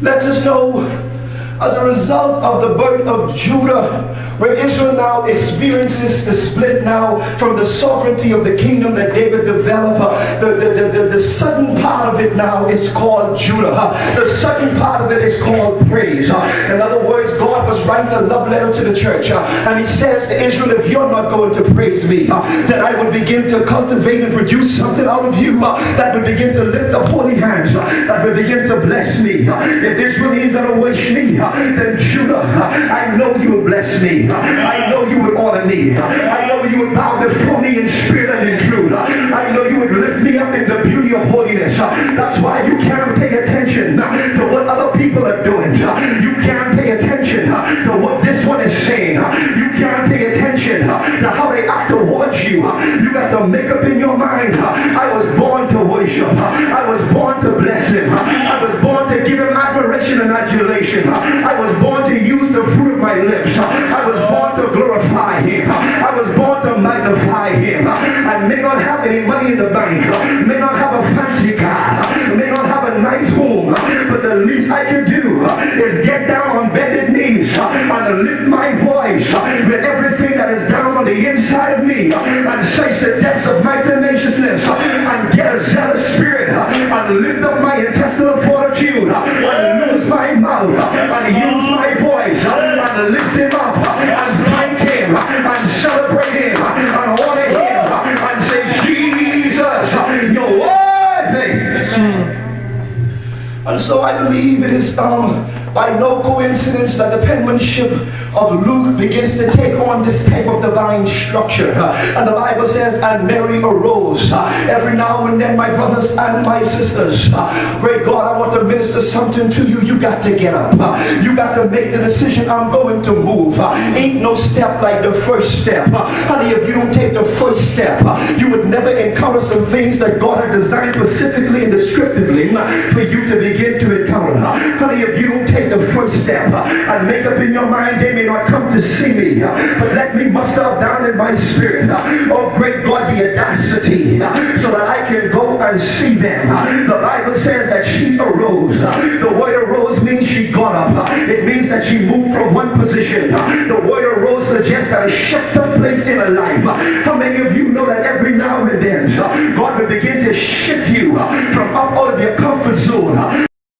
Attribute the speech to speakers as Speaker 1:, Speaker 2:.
Speaker 1: lets us know, as a result of the birth of Judah, where Israel now experiences the split now from the sovereignty of the kingdom that David developed, the southern part of it now is called Judah. The southern part of it is called praise. In other words, God was writing a love letter to the church, and he says to Israel, if you're not going to praise me, then I would begin to cultivate and produce something out of you that would begin to lift up holy hands, that would begin to bless me. If this really ain't going to wish me, then Judah, I know you will bless me. I know you would honor me. I know you would bow before me in spirit and in truth. I know you would lift me up in the beauty of holiness. That's why you can't pay attention to what other people are doing. You can't pay attention to what this one is saying. You can't pay attention to how they act towards you. You got to make up in your mind, I was born to worship. I was born to bless him. I was born to give him admiration and adulation. I was born to use the fruit of my lips. I was born to glorify him. I was born to magnify him. I may not have any money in the bank, may not have a fancy car, may not have a nice home, but the least I can do is get down on bended knees and lift my voice with everything that is down on the inside of me and search the depths of my tenaciousness and get a zealous spirit and lift up my intestinal fortitude and lose my mouth and use my voice and lift him up and thank him and celebrate him and honor him and say, Jesus, you're worthy. And so I believe it is by no coincidence that the penmanship of Luke begins to take on this type of divine structure. And the Bible says, and Mary arose. Every now and then, my brothers and my sisters, great God, I want to minister something to you. You got to get up. You got to make the decision, I'm going to move. Ain't no step like the first step. Honey, if you don't take the first step, you would never encounter some things that God had designed specifically and descriptively for you to begin to encounter. Honey, if you don't take the first step and make up in your mind, they may not come to see me, but let me muster up down in my spirit, oh great God, the audacity, so that I can go and see them. The Bible says that she arose. The word arose means she got up. It means that she moved from one position. The word arose suggests that a shift took place in her life. How many of you know that every now and then God will begin to shift you from up out of your comfort zone